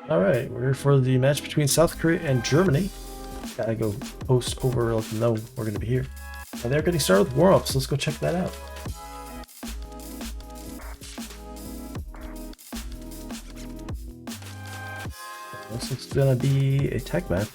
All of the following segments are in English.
Alright, we're here for the match between South Korea and Germany. Gotta go post over, let them know we're gonna be here. And they're getting started with warm-ups, let's go check that out. This looks gonna be a tech map.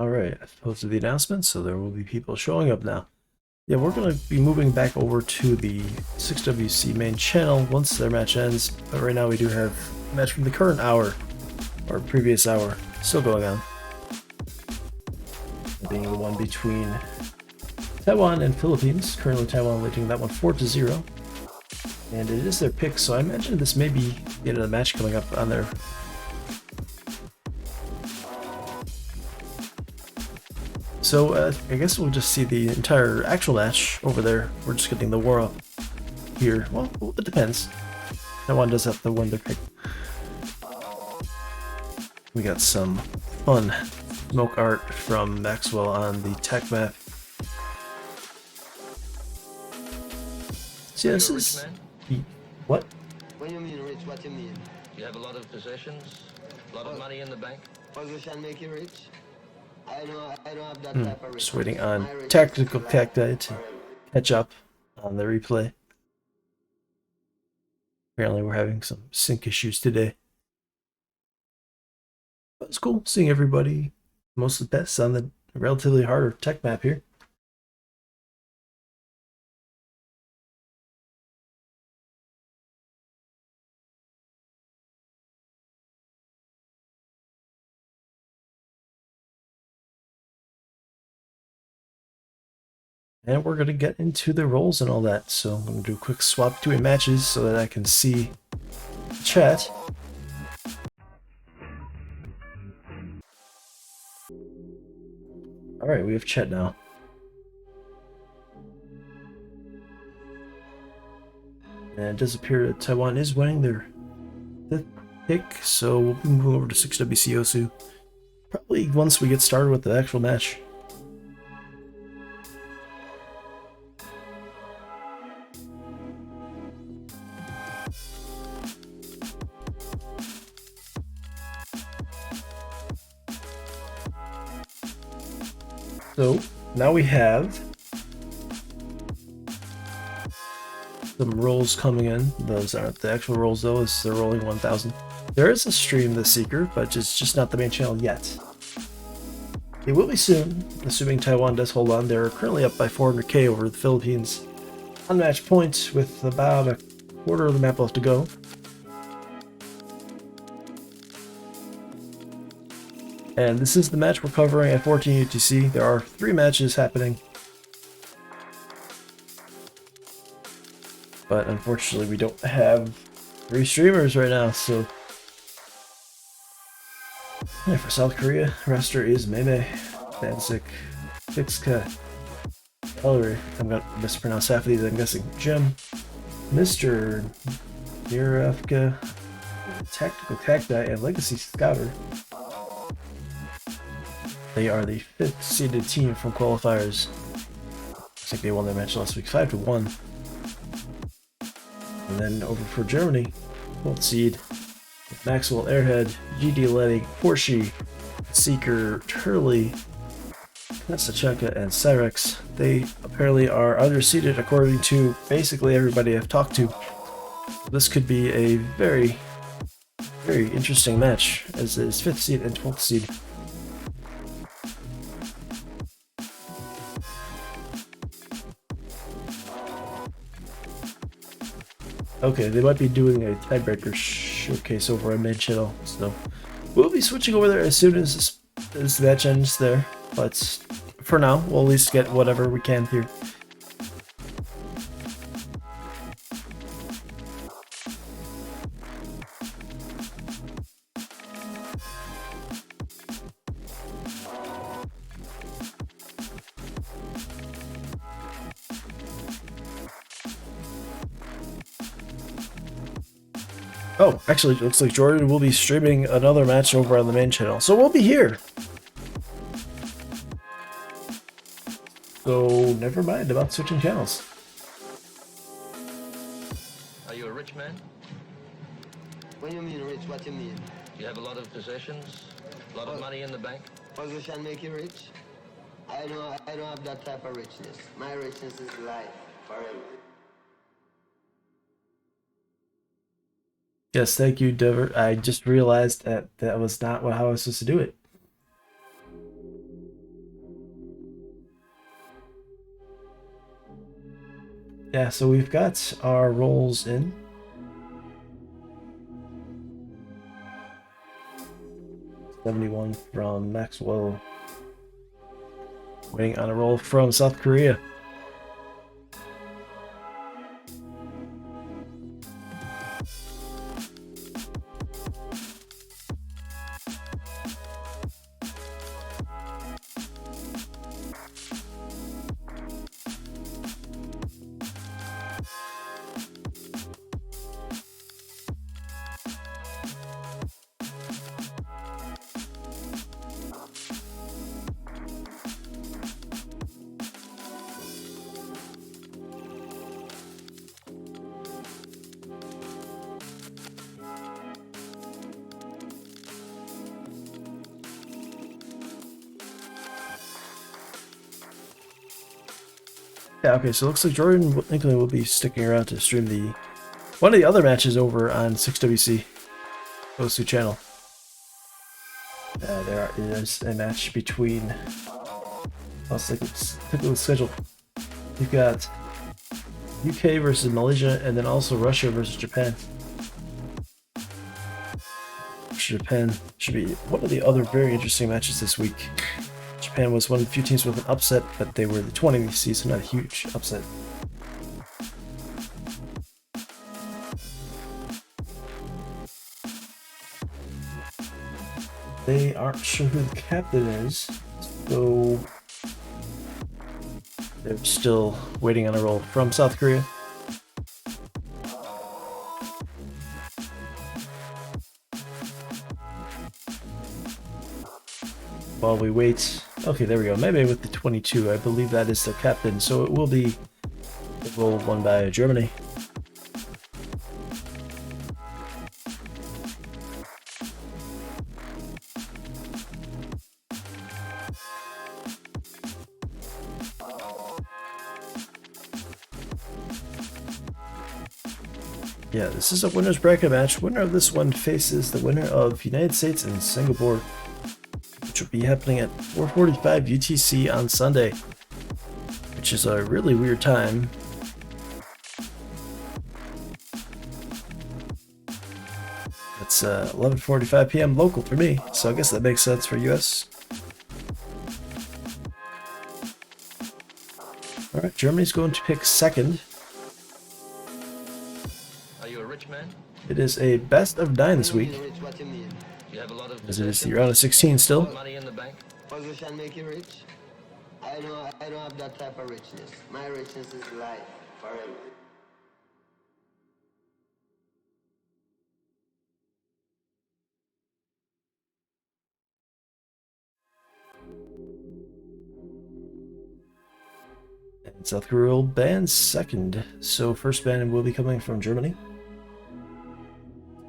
Alright, I've posted the announcement, so there will be people showing up now. Yeah, we're going to be moving back over to the 6WC main channel once their match ends, but right now we do have a match from the current hour, or previous hour, still going on. Being the one between Taiwan and Philippines. Currently Taiwan leading that one 4-0. And it is their pick, so I imagine this may be the end of the match coming up on their... So I guess we'll just see the entire actual match over there. We're just getting the war up here. Well, it depends. Taiwan does have to win their pick. We got some fun smoke art from Maxwell on the tech map. So yeah, this is... What? What do you mean rich? What do you mean? Do you have a lot of possessions? A lot of money in the bank? Position make you rich? I don't have that type of rich. Just waiting on Tactical Cacti to catch up on the replay. Apparently we're having some sync issues today. But it's cool seeing everybody, most of the best on the relatively harder tech map here. And we're going to get into the roles and all that, so I'm going to do a quick swap between matches so that I can see the chat. Alright, we have chat now. And it does appear that Taiwan is winning their fifth pick, so we'll be moving over to 6WC Osu probably once we get started with the actual match. So now we have some rolls coming in. Those aren't the actual rolls though, as they're rolling 1000. There is a stream this Seeker, but it's just not the main channel yet. It will be soon, assuming Taiwan does hold on. They're currently up by 400k over the Philippines on match point with about a quarter of the map left to go. And this is the match we're covering at 14 UTC. There are 3 matches happening. But unfortunately we don't have 3 streamers right now, so... Yeah, for South Korea, roster is Meme, Dansik, Fixka, Ellery. I'm gonna mispronounce half of these, I'm guessing. Jim. Mr. Mirafka. Tactical Cacti and Legacy Scouter. They are the 5th seeded team from qualifiers. Looks like they won their match last week, 5-1. And then over for Germany, 12th seed, Maxwell Airhead, GD Letty, Porsche, Seeker, Turley, Kasachenka, and Cyrex. They apparently are underseeded according to basically everybody I've talked to. This could be a very, very interesting match, as it is 5th seed and 12th seed. Okay, they might be doing a tiebreaker showcase over on main channel, so we'll be switching over there as soon as this match ends there. But for now, we'll at least get whatever we can here. Oh, actually, it looks like Jordan will be streaming another match over on the main channel, so we'll be here. So never mind about switching channels. Are you a rich man? What do you mean rich? What do you mean? Do you have a lot of possessions? A lot of money in the bank? Position make you rich? I don't have that type of richness. My richness is life, forever. Yes, thank you, Dever. I just realized that that was not how I was supposed to do it. Yeah, so we've got our rolls in. $71 from Maxwell. Waiting on a roll from South Korea. Yeah, okay, so it looks like Jordan Lincoln will be sticking around to stream one of the other matches over on 6WC OSU channel. There is a match between, let's take a look at the schedule. You've got UK versus Malaysia, and then also Russia versus Japan. Japan should be one of the other very interesting matches this week. Japan was one of the few teams with an upset, but they were the 20th seed, so not a huge upset. They aren't sure who the captain is, so they're still waiting on a roll from South Korea. While we wait, okay, there we go. Maybe with the 22, I believe that is the captain, so it will be the roll won by Germany. Yeah, this is a winner's bracket match. Winner of this one faces the winner of United States and Singapore, which will be happening at 4:45 UTC on Sunday, which is a really weird time. It's 11:45 p.m. local for me, so I guess that makes sense for US. Alright, Germany's going to pick second. Are you a rich man? It is a best of 9 this week, What do you mean? Do you have a lot of as it is the possessions? round of 16 A lot still. of money in the bank? Position make you rich? I don't have that type of richness. My richness is life forever. And South Korea will ban second. So first ban will be coming from Germany.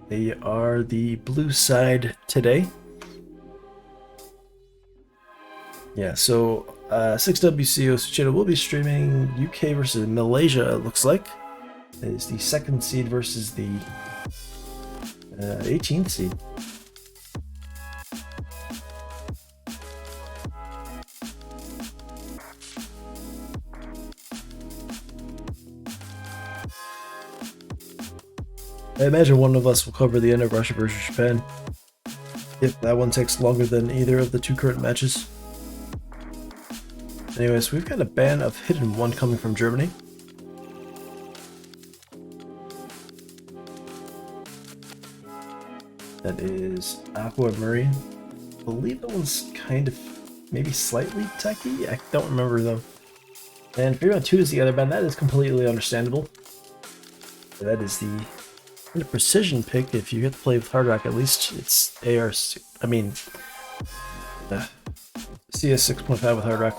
They are the blue side today. Yeah, so 6WCO Sucheta will be streaming UK versus Malaysia, it looks like. It is the second seed versus the 18th seed. I imagine one of us will cover the end of Russia versus Japan, if that one takes longer than either of the two current matches. Anyways, we've got a ban of Hidden One coming from Germany. That is Aquamarine. I believe that one's kind of, maybe slightly techy? I don't remember though. And Fremont 2 is the other ban. That is completely understandable. That is the kind of precision pick. If you get to play with Hard Rock, at least it's AR, I mean, CS 6.5 with Hard Rock.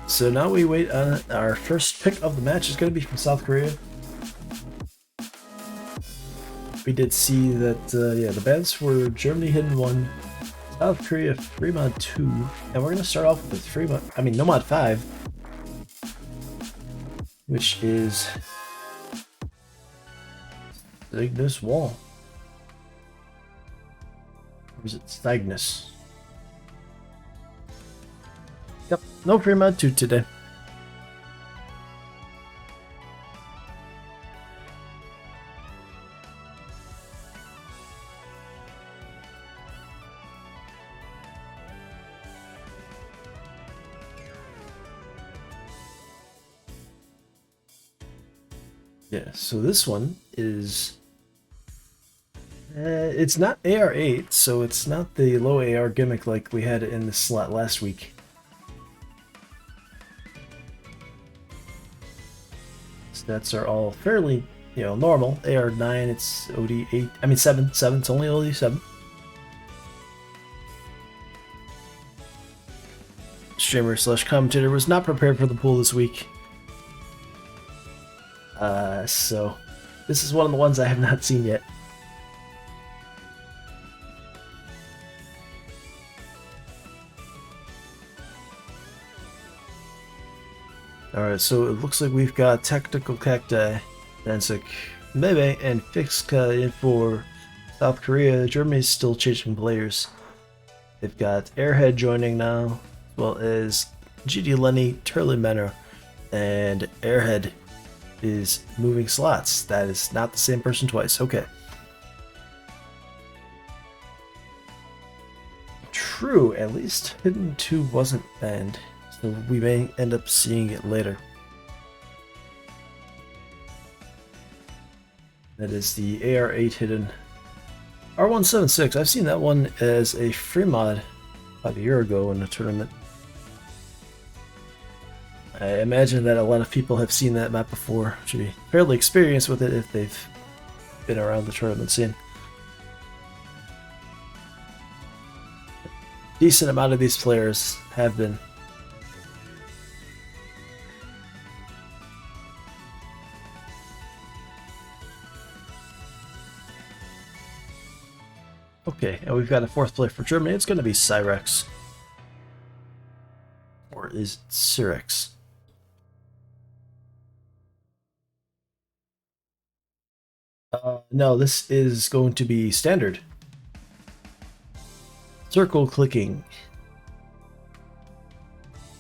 So now we wait on our first pick of the match. Is going to be from South Korea. We did see that, yeah, the bans were Germany Hidden 1, South Korea Fremont 2, and we're going to start off with Nomad 5, which is Cygnus Wall. Or is it Cygnus? Yep, no Fremont 2 today. Yeah, so this one is... it's not AR8, so it's not the low AR gimmick like we had in the slot last week. Stats are all fairly, normal. AR9, it's OD8, I mean 7, it's only OD7. Streamer / commentator was not prepared for the pool this week. So this is one of the ones I have not seen yet. Alright, so it looks like we've got Tactical Cacti, Dansik, Mebe, and Fixka in for South Korea. Germany's still chasing players. They've got Airhead joining now, as well as GD Lenny, Turley Menor, and Airhead is moving slots. That is not the same person twice. Okay. True, at least Hidden 2 wasn't banned, so we may end up seeing it later. That is the AR8 Hidden. R176, I've seen that one as a free mod about a year ago in a tournament. I imagine that a lot of people have seen that map before, should be fairly experienced with it if they've been around the tournament scene. Decent amount of these players have been. Okay, and we've got a fourth player for Germany. It's going to be Cyrex. Or is it Cyrex? No, this is going to be standard. Circle clicking.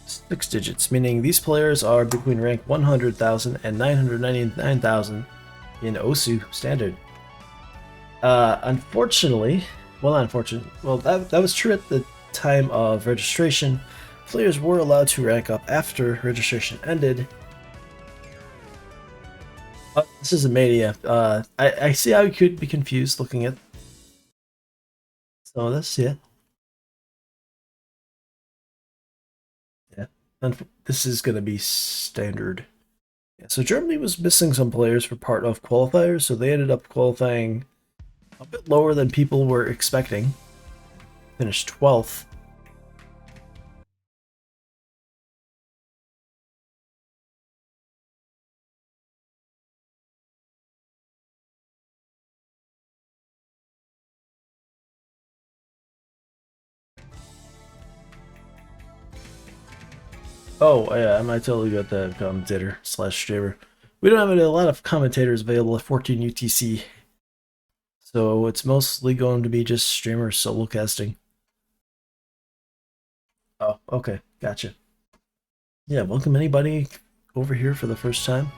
6 digits, meaning these players are between rank 100,000 and 999,000 in OSU standard. Unfortunately, well, not unfortunate. Well, that was true at the time of registration. players were allowed to rank up after registration ended. This is a Mania. I see how you could be confused looking at some of this, yeah. Yeah. And this is going to be standard. Yeah, so Germany was missing some players for part of qualifiers, so they ended up qualifying a bit lower than people were expecting. Finished 12th. Oh, yeah, I might totally got the commentator slash streamer. We don't have a lot of commentators available at 14 UTC, so it's mostly going to be just streamers solo casting. Oh, okay, gotcha. Yeah, welcome anybody over here for the first time.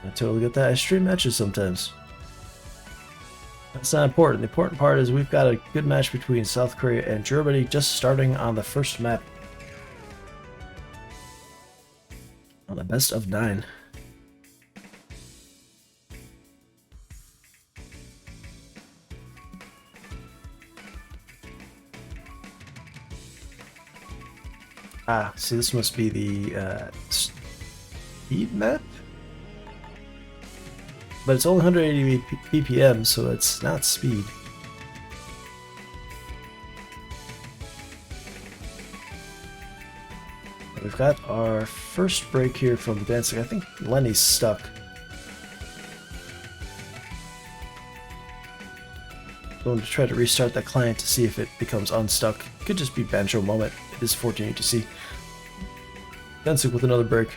I totally get that. I stream matches sometimes. That's not important. The important part is we've got a good match between South Korea and Germany just starting on the first map. On the best of 9. Ah, see, this must be the speed map? But it's only 180 BPM, so it's not speed. We've got our first break here from the dancing. I think Lenny's stuck. Going to try to restart that client to see if it becomes unstuck. Could just be banjo moment. It is 14 to see. Dancing with another break.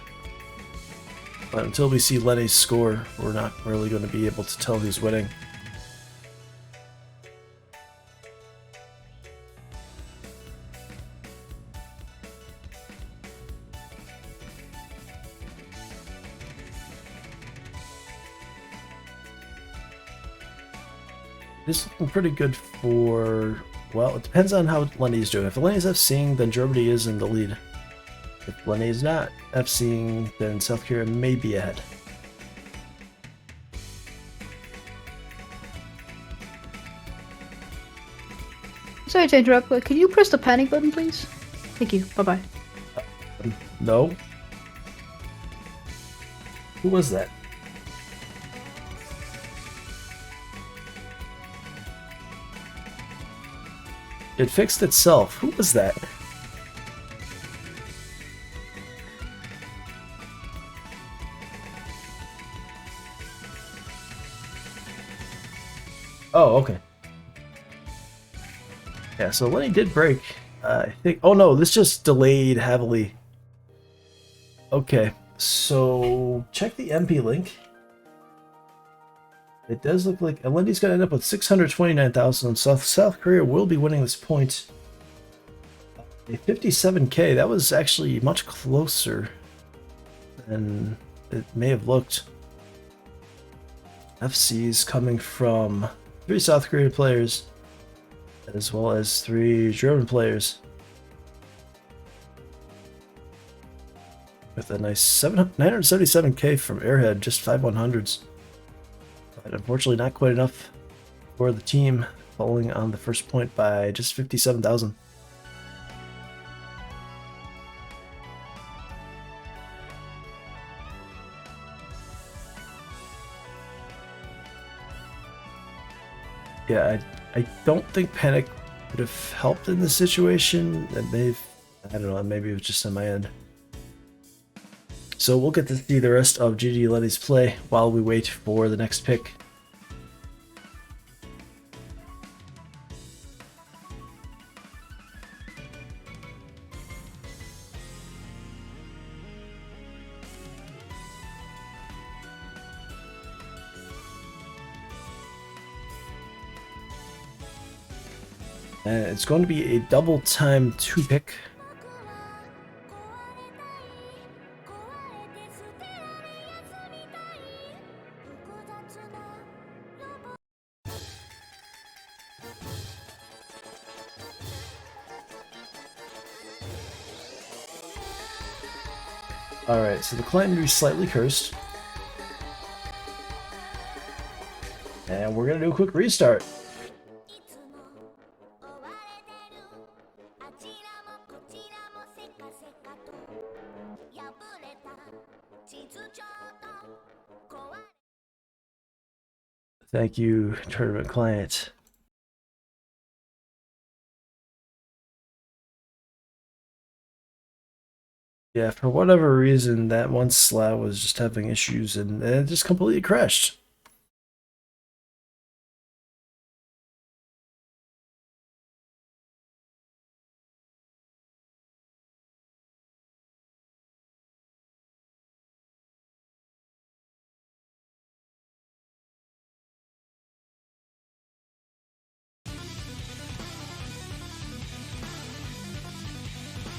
But until we see Lenny's score, we're not really going to be able to tell who's winning. It's looking pretty good for, well, it depends on how Lenny's doing. If Lenny's FCing, then Germany is in the lead. If Lenny is not FCing, then South Korea may be ahead. Sorry to interrupt, but can you press the panic button, please? Thank you. Bye-bye. No. Who was that? It fixed itself. Who was that? Oh, okay. Yeah, so Lenny did break. I think. Oh no, this just delayed heavily. Okay, so check the MP link. It does look like Lenny's going to end up with 629,000. South Korea will be winning this point. A 57k. That was actually much closer than it may have looked. FCs coming from 3 South Korean players, as well as 3 German players. With a nice 977k from Airhead, just 5 100s. But unfortunately not quite enough for the team, falling on the first point by just 57,000. Yeah, I don't think Panic would have helped in this situation. It may have, I don't know, maybe it was just on my end. So we'll get to see the rest of GG Lenny's play while we wait for the next pick. And it's going to be a double time 2 pick. Alright, so the client may be slightly cursed. And we're gonna do a quick restart. Thank you, tournament client. Yeah, for whatever reason, that one slot was just having issues and it just completely crashed.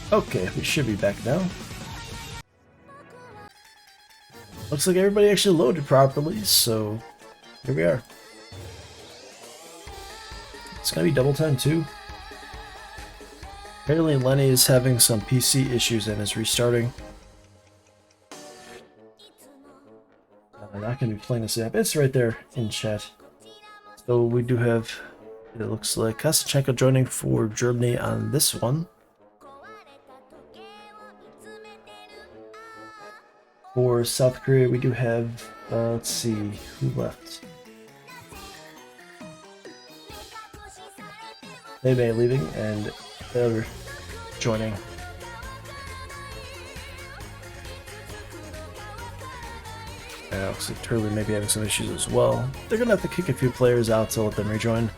Okay, we should be back now. Looks like everybody actually loaded properly, so here we are. It's gonna be double time too. Apparently Lenny is having some PC issues and is restarting. I'm not gonna be playing this app. It's right there in chat. So we do have, it looks like Kosachenko joining for Germany on this one. For South Korea, we do have, let's see, who left? They may leaving, and they're joining. Looks like Turley may be having some issues as well. They're gonna have to kick a few players out to let them rejoin.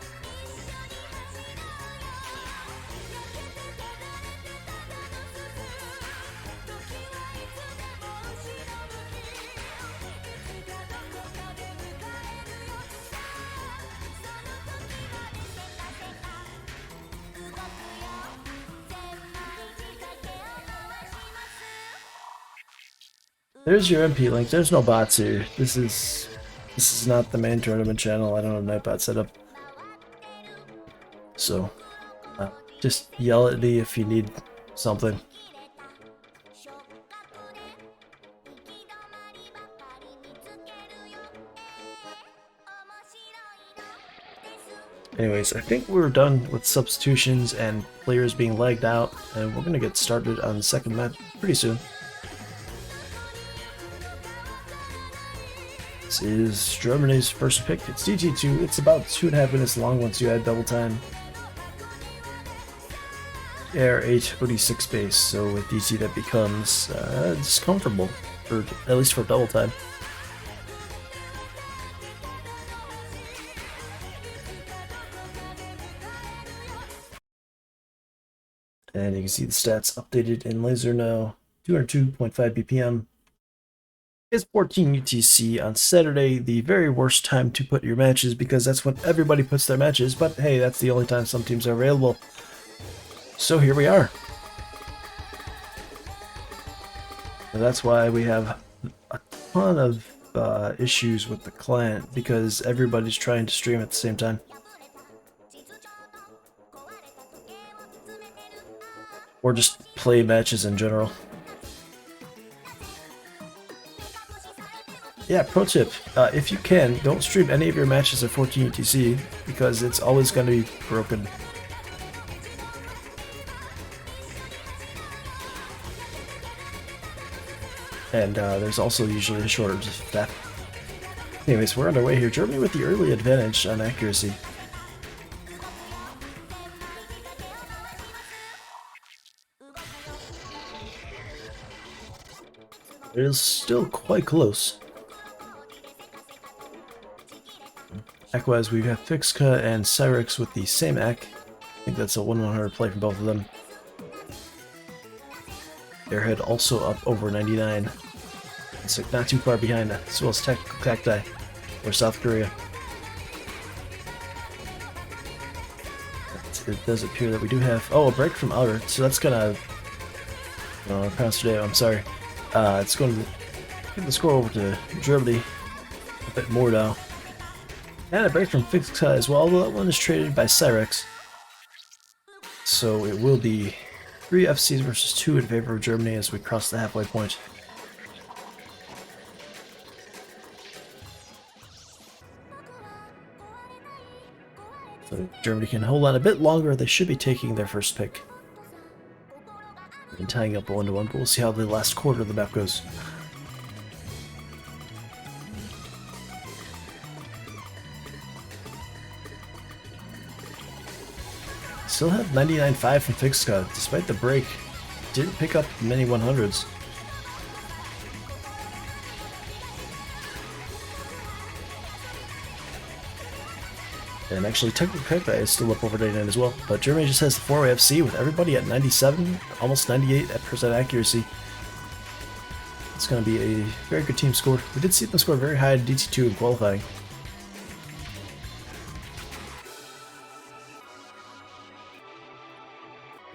There's your MP link. There's no bots here. This is not the main tournament channel. I don't have Nightbot set up. So just yell at me if you need something. Anyways, I think we're done with substitutions and players being lagged out, and we're gonna get started on the second match pretty soon. This is Germany's first pick. It's DT2. It's about 2.5 minutes long once you add double time. AR8 OD6 base, so with DT that becomes just comfortable, for at least for double time. And you can see the stats updated in laser now. 202.5 BPM. It's 14 UTC on Saturday, the very worst time to put your matches because that's when everybody puts their matches, but hey, that's the only time some teams are available. So here we are. And that's why we have a ton of issues with the client because everybody's trying to stream at the same time. Or just play matches in general. Yeah, pro tip, if you can, don't stream any of your matches at 14 UTC, because it's always going to be broken. And there's also usually a shortage of staff. Anyways, we're underway here. Germany with the early advantage on accuracy. It is still quite close. Act-wise, we have Fixka and Cyrix with the same act. I think that's a 1-100 play from both of them. Airhead also up over 99. So not too far behind, as well as Tactical Cacti or South Korea. It does appear that we do have... Oh, a break from Outer, so that's gonna... pronounce today, I'm sorry. It's going to give the score over to Germany a bit more now. And a break from Fixka as well, although that one is traded by Cyrix. So it will be 3 FCs versus 2 in favor of Germany as we cross the halfway point. So if Germany can hold on a bit longer, they should be taking their first pick. And tying up 1-1, but we'll see how the last quarter of the map goes. Still have 99.5 from Fixka, despite the break. Didn't pick up many 100s. And actually, technical Pepe is still up over 99 as well. But Germany just has the 4-way FC with everybody at 97, almost 98% accuracy. It's going to be a very good team score. We did see them score very high in DT2 in qualifying.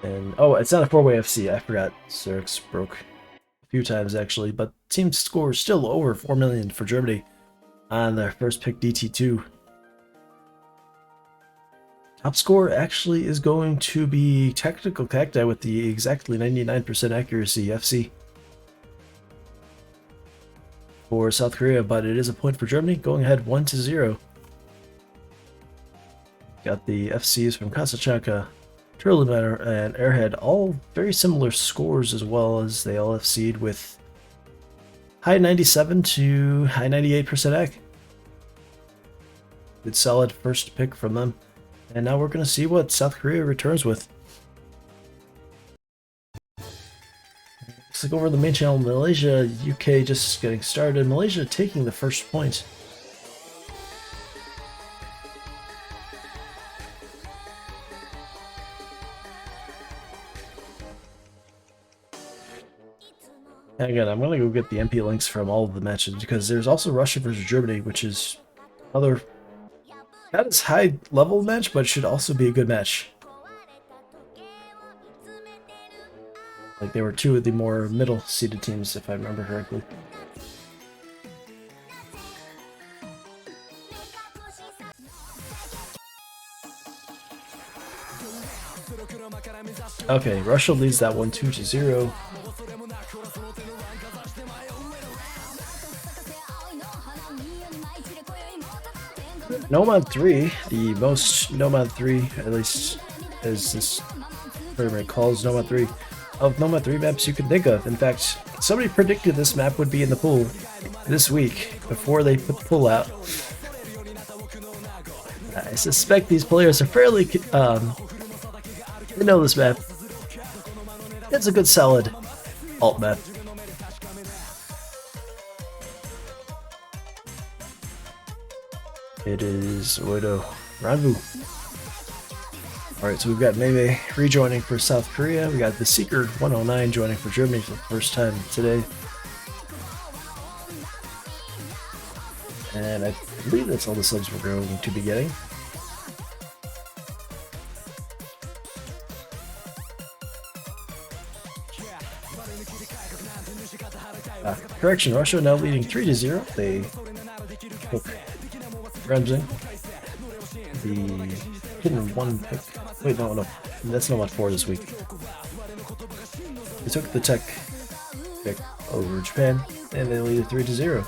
And oh, it's not a 4-way FC. I forgot. Zerx broke a few times actually, but team score is still over 4 million for Germany on their first pick DT2. Top score actually is going to be Technical Cacti with the exactly 99% accuracy FC for South Korea, but it is a point for Germany, going ahead 1-0. Got the FCs from Casachanka, Turlematter, and Airhead, all very similar scores as well, as they all FC'd with high 97 to high 98% AC. Good solid first pick from them. And now we're going to see what South Korea returns with. Let's look over the main channel. Malaysia, UK just getting started. Malaysia taking the first point. And again, I'm going to go get the MP links from all of the matches, because there's also Russia versus Germany, which is another not as high level match, but should also be a good match. Like, they were two of the more middle seeded teams, if I remember correctly. Okay, Russia leads that one 2-0. Nomad 3, the most Nomad 3, at least as this tournament calls Nomad 3, of Nomad 3 maps you can think of. In fact, somebody predicted this map would be in the pool this week before they put the pool out. I suspect these players are fairly, they know this map. It's a good solid alt map. It is Oido Ranvu. Alright, so we've got Mei rejoining for South Korea. We got the Seeker 109 joining for Germany for the first time today. And I believe that's all the subs we're going to be getting. Correction, Russia now leading 3-0. They took Remzing, the hidden one pick. Wait, no, that's Nomad 4 this week. They took the tech pick over Japan, and they lead 3-0.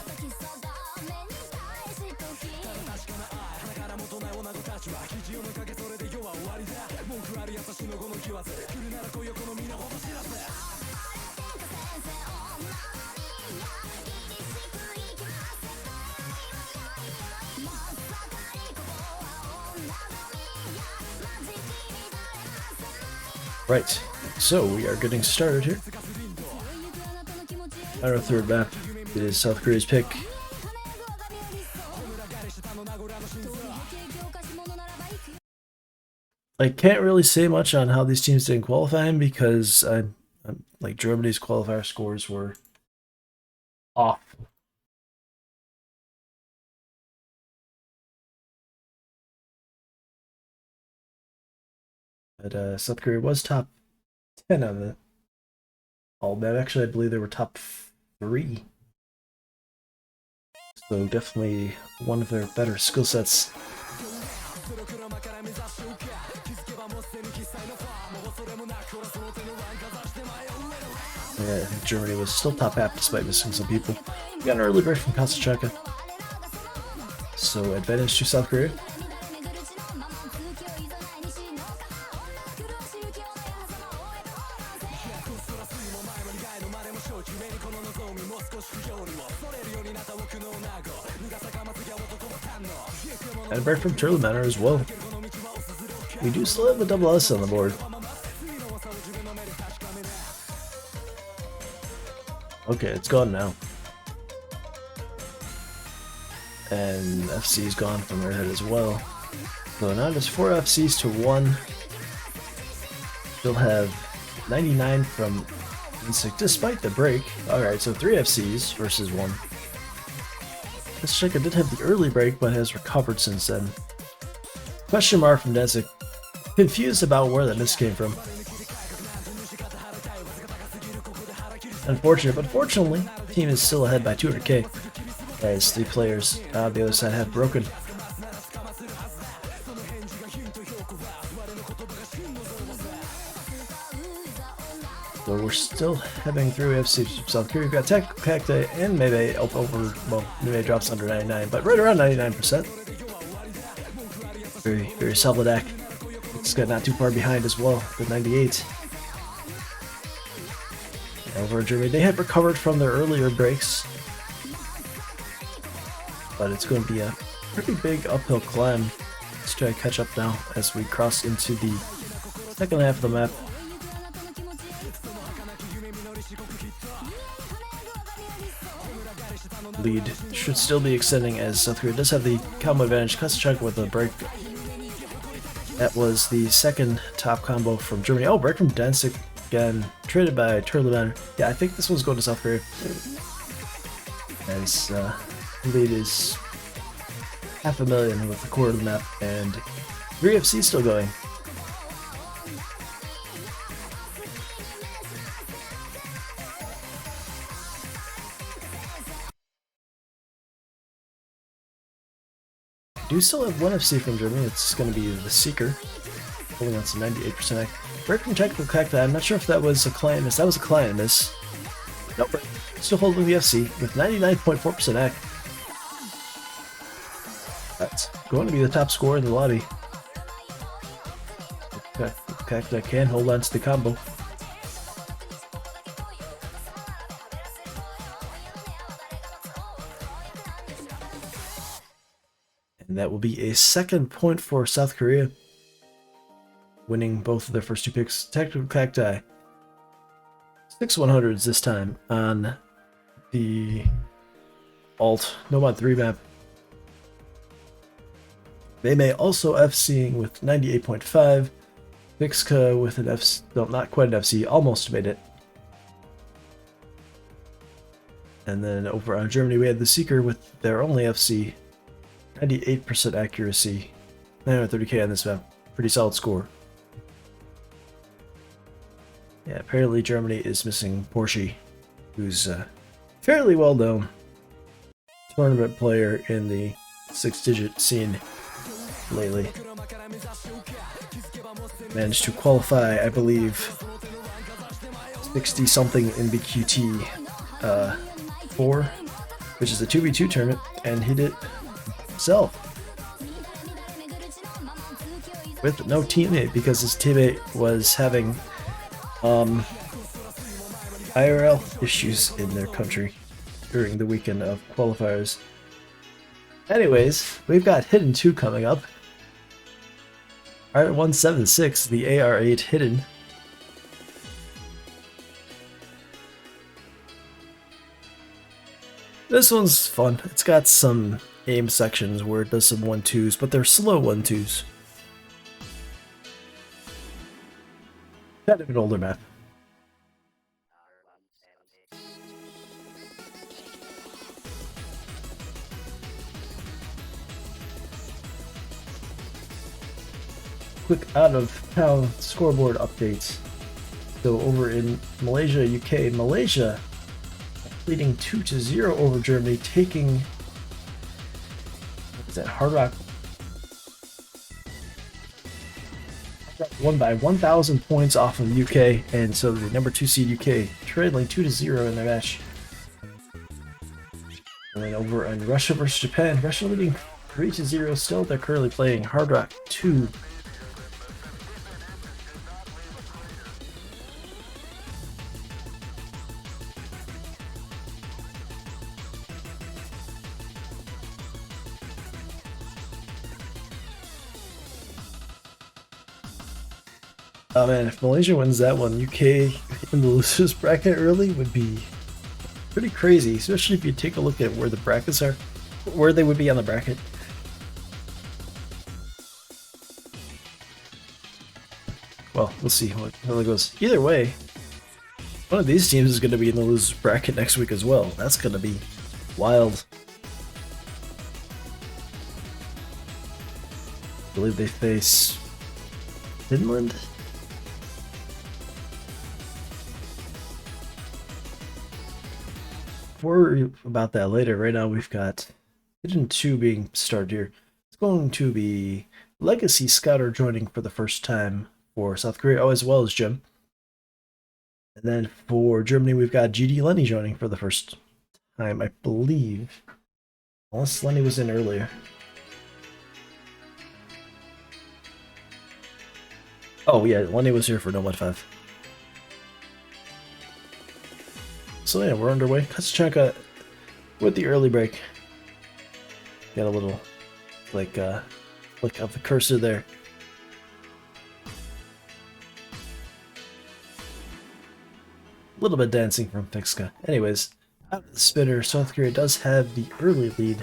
Right, so we are getting started here. On our third map, it is South Korea's pick. I can't really say much on how these teams didn't qualify because I'm like Germany's qualifier scores were off. But South Korea was top 10 on the all map. Actually, I believe they were top 3. So definitely one of their better skill sets. Yeah, I think Germany was still top half despite missing some people. We got an early break from Kasachaka. So advantage to South Korea. And a break from Turtle Manor as well. We do still have a double S on the board. Okay, it's gone now. And FC is gone from her head as well. So now there's 4 FCs to 1. Still have 99 from Insect despite the break. Alright, so 3 FCs versus 1. This Shika did have the early break, but has recovered since then. Question mark from Densik. Confused about where that miss came from. Unfortunate, but fortunately, the team is still ahead by 200k. As 3 players on the other side have broken. So we're still heading through FC South Korea. We've got Tech, Cacti, and Mebe up over, well, Mebe drops under 99, but right around 99%. Very, very solid deck. It's got not too far behind as well, with 98. And over in Germany, they had recovered from their earlier breaks, but it's going to be a pretty big uphill climb. Let's try to catch up now as we cross into the second half of the map. Lead should still be extending as South Korea does have the combo advantage. Kosachuk with a break. That was the second top combo from Germany. Oh, break from Danzig again. Traded by Turleman. Yeah, I think this one's going to South Korea. As lead is 500,000 with the core of the map, and 3 FC still going. Do still have 1 FC from Germany. It's going to be the Seeker, holding on to 98% act. Break from Technical Cacti. I'm not sure if that was a client miss. That was a client miss. Nope, still holding the FC with 99.4% act. That's going to be the top scorer in the lobby. Cacti can hold on to the combo. And that will be a second point for South Korea, winning both of their first 2 picks. Technical Cacti, 6 100s this time on the Alt Nomad 3 map. They may also FCing with 98.5. Vixka with an FC, no, not quite an FC, almost made it. And then over on Germany, we had the Seeker with their only FC. 98% accuracy, 930k on this map. Pretty solid score. Yeah, apparently Germany is missing Porsche, who's fairly well known tournament player in the 6-digit scene lately. Managed to qualify, I believe, 60 something in BQT 4, which is a 2v2 tournament, and hit it himself with no teammate because his teammate was having IRL issues in their country during the weekend of qualifiers. Anyways, we've got Hidden 2 coming up. R176, the AR8 Hidden. This one's fun. It's got some aim sections where it does some 1-2s, but they're slow 1-2s. Kind of an older map. Quick out of town scoreboard updates. So over in Malaysia, UK, Malaysia leading 2-0 over Germany, taking, what is that, Hard Rock won by 1,000 points off of UK, and so the number 2 seed UK trailing 2-0 in their match. And then over in Russia versus Japan, Russia leading 3-0 still. They're currently playing Hard Rock 2. Oh man, if Malaysia wins that one, UK in the losers bracket early would be pretty crazy, especially if you take a look at where the brackets are, where they would be on the bracket. Well, we'll see how it goes. Either way, one of these teams is going to be in the losers bracket next week as well. That's going to be wild. I believe they face Finland. Worry about that later. Right now we've got Hidden 2 being started here. It's going to be Legacy Scouter joining for the first time for South Korea, as well as Jim. And then for Germany, we've got GD Lenny joining for the first time, I believe. Unless Lenny was in earlier. Oh yeah, Lenny was here for Nomad 5. So yeah, we're underway. Kazachanka with the early break. Got a little flick of the cursor there. A little bit dancing from Fixka. Anyways, out of the spinner, South Korea does have the early lead.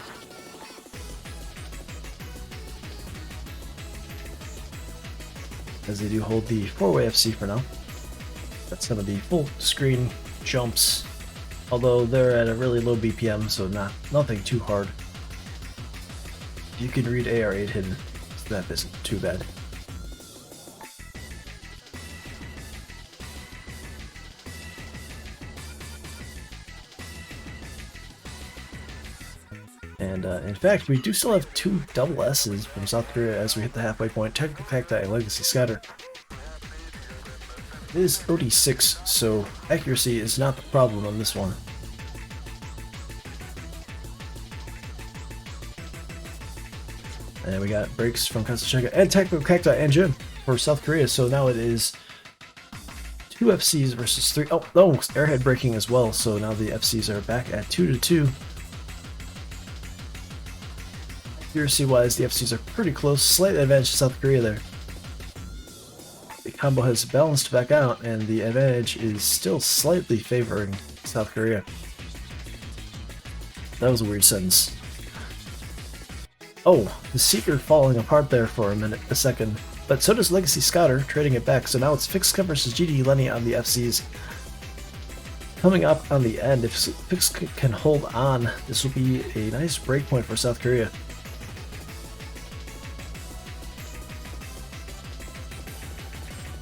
As they do hold the 4-way FC for now. That's going to be full screen jumps. Although they're at a really low BPM, so nothing too hard. You can read AR8 hidden, so that isn't too bad. And in fact, we do still have 2 double S's from South Korea as we hit the halfway point. Technical Cacti and Legacy Scatter. It is RO16, so accuracy is not the problem on this one. And we got breaks from Kazachanka and Technical Cacti and Jim for South Korea, so now it is 2 FCs versus 3. Oh, airhead breaking as well, so now the FCs are back at 2-2. Accuracy-wise, the FCs are pretty close. Slight advantage to South Korea there. The combo has balanced back out, and the advantage is still slightly favoring South Korea. That was a weird sentence. Oh, the Seeker falling apart there for a second. But so does Legacy Scouter, trading it back. So now it's Fixka versus GD Lenny on the FCs. Coming up on the end, if Fixka can hold on, this will be a nice breakpoint for South Korea.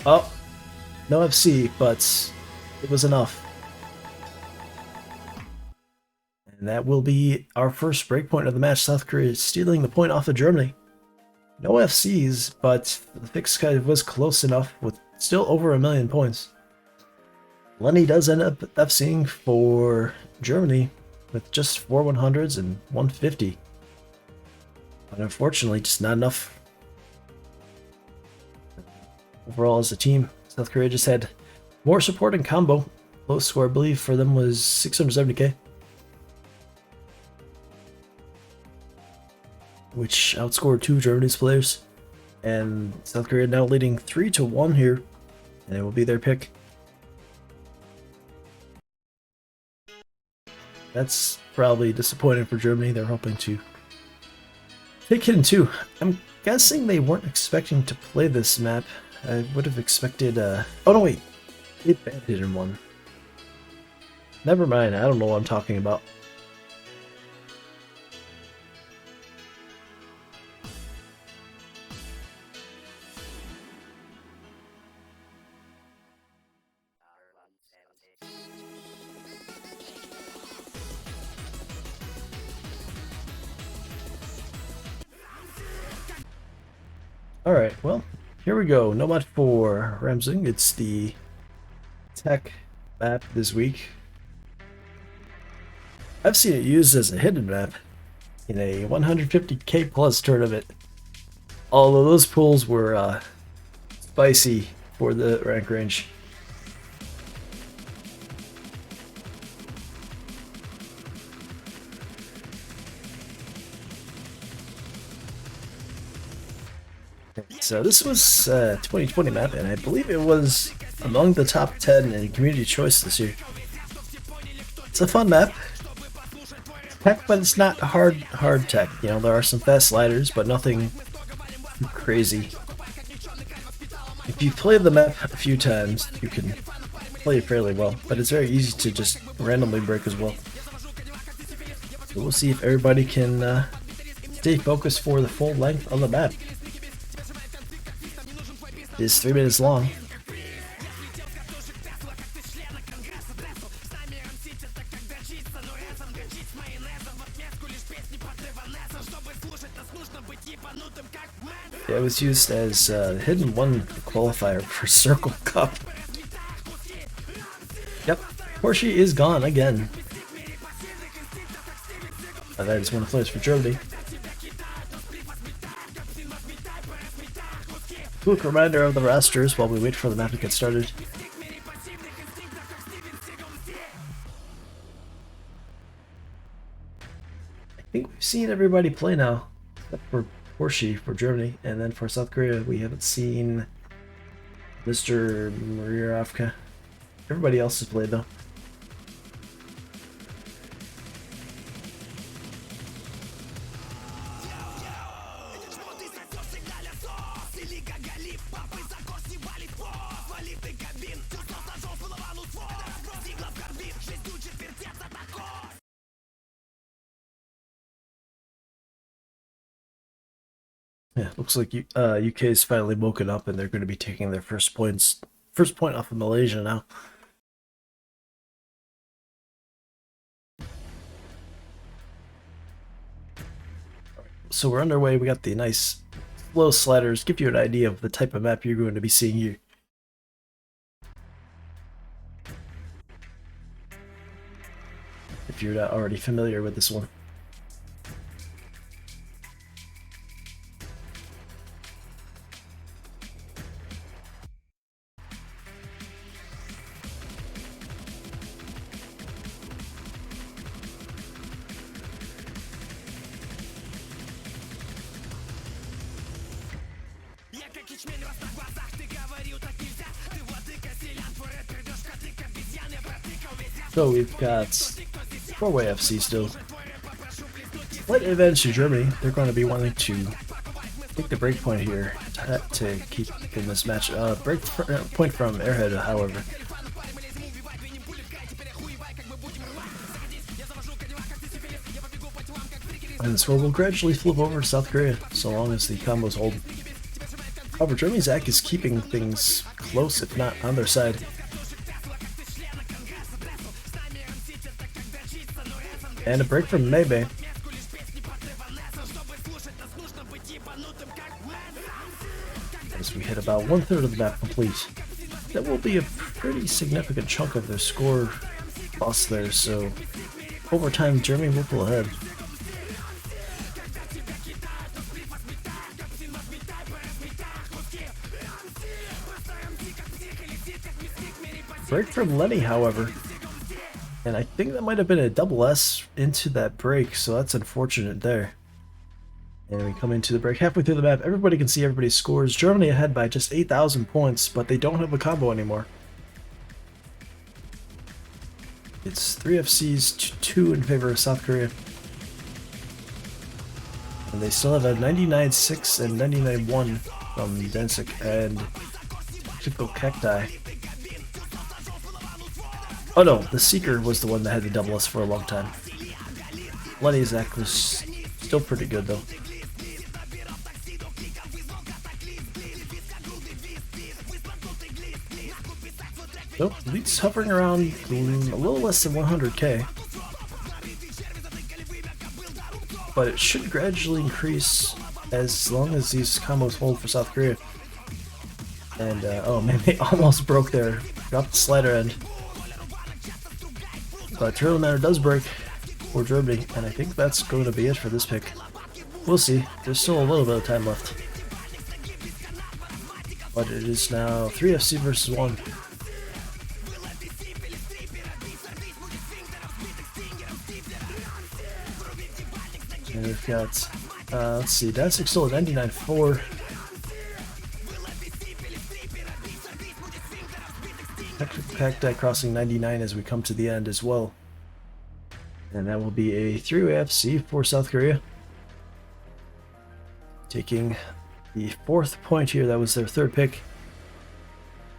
Oh, no FC, but it was enough. And that will be our first breakpoint of the match. South Korea is stealing the point off of Germany. No FCs, but the fix kind of was close enough with still over 1 million points. Lenny does end up FCing for Germany with just 4 100s and 150. But unfortunately, just not enough. Overall, as a team, South Korea just had more support in combo. Lowest score, I believe, for them was 670k. Which outscored 2 Germany's players. And South Korea now leading 3-1 here. And it will be their pick. That's probably disappointing for Germany. They're hoping to take Hidden 2. I'm guessing they weren't expecting to play this map. I would have expected, oh no wait, they banned Hidden 1. Never mind, I don't know what I'm talking about. Alright, well, here we go. Nomad for Ramsing. It's the tech map this week. I've seen it used as a hidden map in a 150k plus tournament. Although those pools were spicy for the rank range. So this was 2020 map, and I believe it was among the top 10 in community choice this year. It's a fun map. Tech, but it's not hard tech. You know, there are some fast sliders, but nothing crazy. If you play the map a few times, you can play it fairly well, but it's very easy to just randomly break as well. So we'll see if everybody can stay focused for the full length of the map. It is 3 minutes long. Yeah, it was used as hidden one qualifier for Circle Cup. Yep, Porsche is gone again. That is one of the players for Germany. Quick reminder of the rosters while we wait for the map to get started. I think we've seen everybody play now, except for Porsche for Germany, and then for South Korea we haven't seen Mr. Muriavka. Everybody else has played though. Yeah, looks like UK is finally woken up and they're going to be taking their first point off of Malaysia now. So we're underway. We got the nice slow sliders, give you an idea of the type of map you're going to be seeing here. If you're not already familiar with this one. So we've got 4-way FC still. Slight advantage to Germany. They're going to be wanting to take the break point here to keep in this match. Break point from Airhead, however. And the score will gradually flip over to South Korea, so long as the combos hold. However, Germany's act is keeping things close, if not on their side. And a break from Maybe. As we hit about 1/3 of the map complete. That will be a pretty significant chunk of their score lost there, so over time Germany will pull ahead. Break from Lenny, however. And I think that might have been a double S into that break, so that's unfortunate there. And we come into the break halfway through the map. Everybody can see everybody's scores. Germany ahead by just 8,000 points, but they don't have a combo anymore. It's 3 FCs to 2 in favor of South Korea. And they still have a 99-6 and 99-1 from Densik and Typical Cacti. Oh no, the Seeker was the one that had the double S for a long time. Lenny's act was still pretty good though. Nope, lead's hovering around a little less than 100k. But it should gradually increase as long as these combos hold for South Korea. And, oh man, they almost broke there. Dropped the slider end. But Turtle Matter does break for Germany, and I think that's going to be it for this pick. We'll see. There's still a little bit of time left. But it is now 3 FC versus 1. And we've got, let's see, Danzig's still at 99-4. Cacti crossing 99 as we come to the end as well. And that will be a 3-way FC for South Korea. Taking the 4th point here, that was their 3rd pick.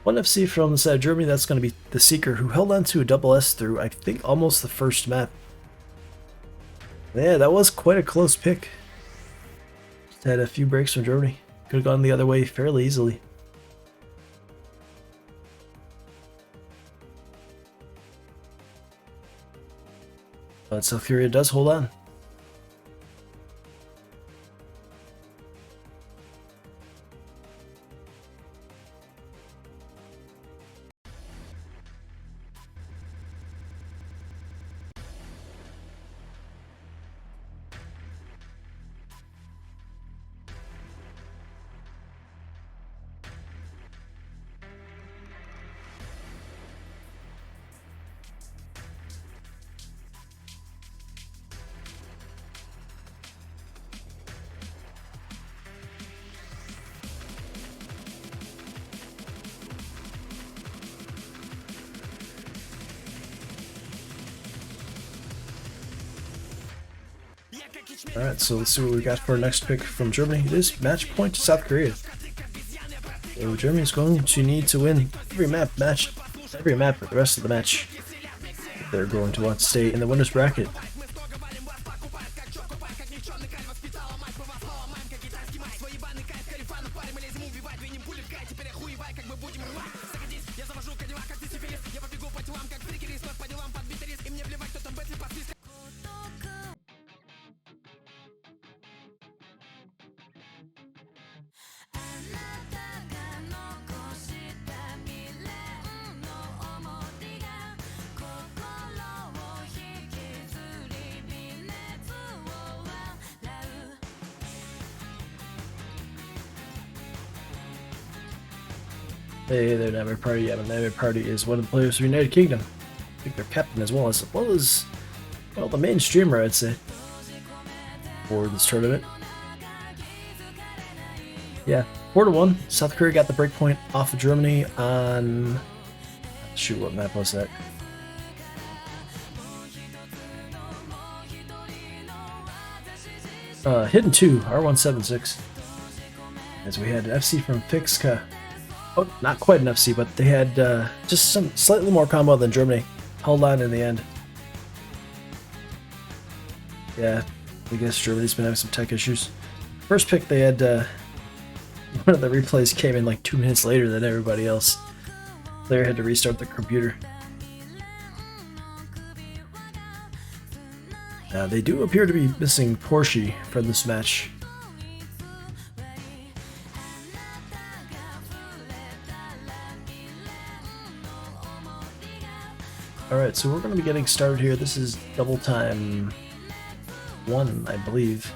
1 FC from the side of Germany, that's going to be the Seeker, who held on to a double S through, I think, almost the first map. Yeah, that was quite a close pick. Just had a few breaks from Germany. Could have gone the other way fairly easily. But South Korea does hold on. Alright, so let's see what we got for our next pick from Germany. It is match point to South Korea. So Germany is going to need to win every map for the rest of the match. They're going to want to stay in the winner's bracket. Hey there, Nightmare Party. Yeah, Nightmare Party is one of the players from United Kingdom. I think they're captain as well as well, the main streamer, I'd say, for this tournament. Yeah, 4-1. South Korea got the break point off of Germany on... Shoot, what map was that? Hidden 2, R176. As we had FC from Fixka. Oh, not quite an FC, but they had just some slightly more combo than Germany. Held on in the end. Yeah, I guess Germany's been having some tech issues. First pick, they had one of the replays came in like 2 minutes later than everybody else. Player had to restart the computer. They do appear to be missing Porsche from this match. Alright, so we're going to be getting started here. This is double time 1, I believe.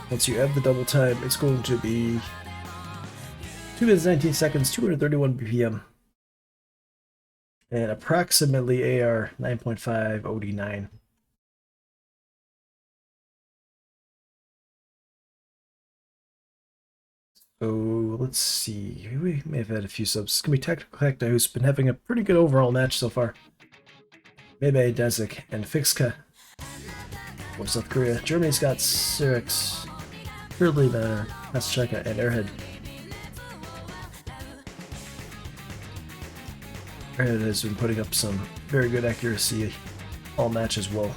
Once you have the double time, it's going to be 2 minutes 19 seconds, 231 BPM, and approximately AR 9.5 OD9. So let's see, we may have had a few subs. It's going to be Tactical Cacti, who's been having a pretty good overall match so far. Mebe, Dezik, and Fixka for South Korea. Germany's got Sirix, Curly Banner, Pascheka, and Airhead. Airhead has been putting up some very good accuracy all match as well.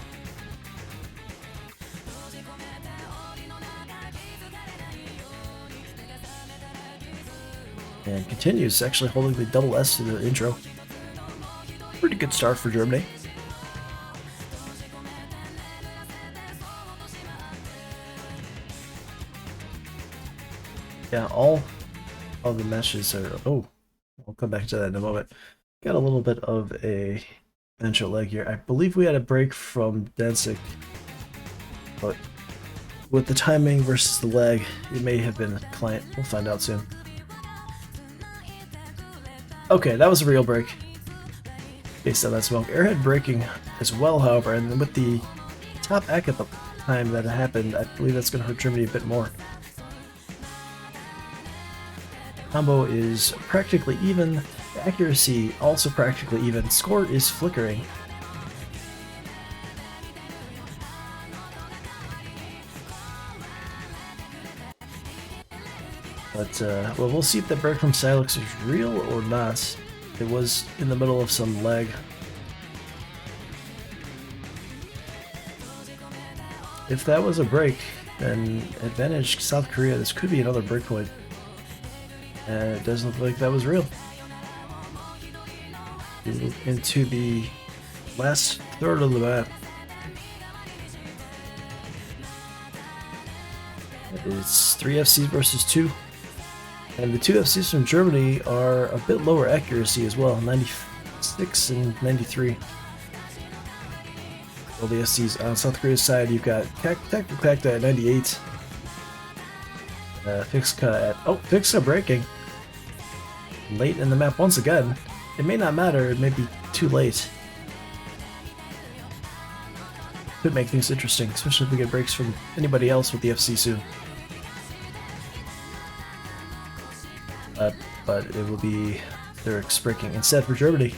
And continues actually holding the double S to the intro. Pretty good start for Germany. Yeah, all of the meshes are... Oh, we'll come back to that in a moment. Got a little bit of a bench leg here. I believe we had a break from Danzig, but with the timing versus the lag, it may have been a client. We'll find out soon. Okay, that was a real break based on that smoke. Airhead breaking as well, however, and with the top time that it happened, I believe that's going to hurt Germany a bit more. Combo is practically even, accuracy also practically even, score is flickering. But, well, we'll see if that break from Silex is real or not. It was in the middle of some lag. If that was a break, then advantage South Korea. This could be another breakpoint. And it doesn't look like that was real. We move into the last third of the map. It's 3 FCs versus 2. And the 2 FCs from Germany are a bit lower accuracy as well, 96 and 93. All the FCs on South Korea's side, you've got Tactical Cacti at 98. Fixka at... Oh, Fixka breaking. Late in the map once again. It may not matter, it may be too late. Could make things interesting, especially if we get breaks from anybody else with the FC soon. But it will be Thurix breaking instead for Germany.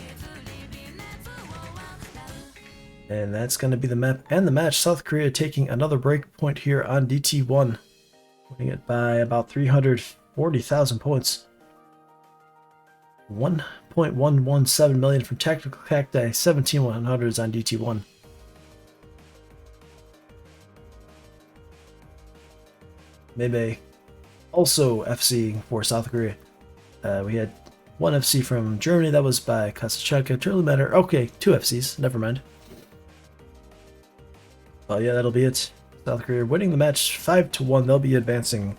And that's going to be the map and the match. South Korea taking another break point here on DT1. Winning it by about 340,000 points. 1.117 million from Tactical Cacti, 17,100s on DT1. Maybe also FC for South Korea. We had one FC from Germany, that was by Kasachenka. Totally matter. Okay, 2 FCs, never mind. Oh yeah, that'll be it. South Korea winning the match 5-1. They'll be advancing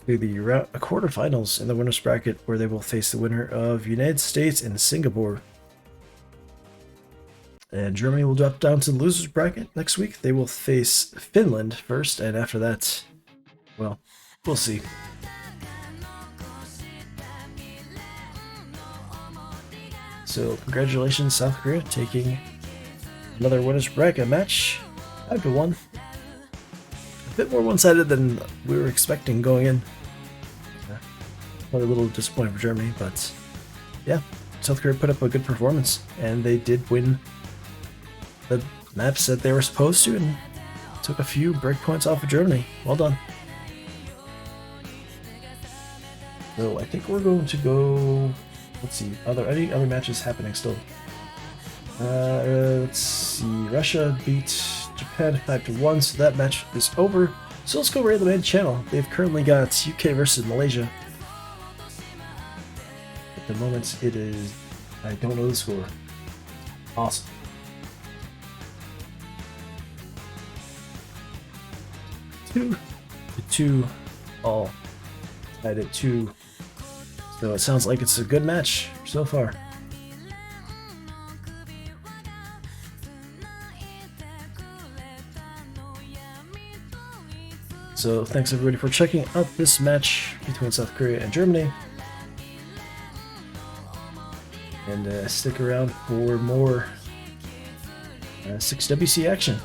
to the quarterfinals in the winners bracket, where they will face the winner of United States and Singapore. And Germany will drop down to the losers bracket next week. They will face Finland first, and after that, well, we'll see. So congratulations, South Korea, taking another winners bracket match, 5-1. A bit more one-sided than we were expecting going in. Probably a little disappointing for Germany, but yeah, South Korea put up a good performance, and they did win the maps that they were supposed to, and took a few breakpoints off of Germany. Well done. So I think we're going to go. Let's see. Are there any other matches happening still? Let's see. Russia beat Japan 5-1, so that match is over. So let's go right to the main channel. They've currently got UK versus Malaysia. At the moment, it is. I don't know the score. Awesome. Two to 2 all. Tied at 2. So it sounds like it's a good match so far. So thanks everybody for checking out this match between South Korea and Germany. And stick around for more 6WC action.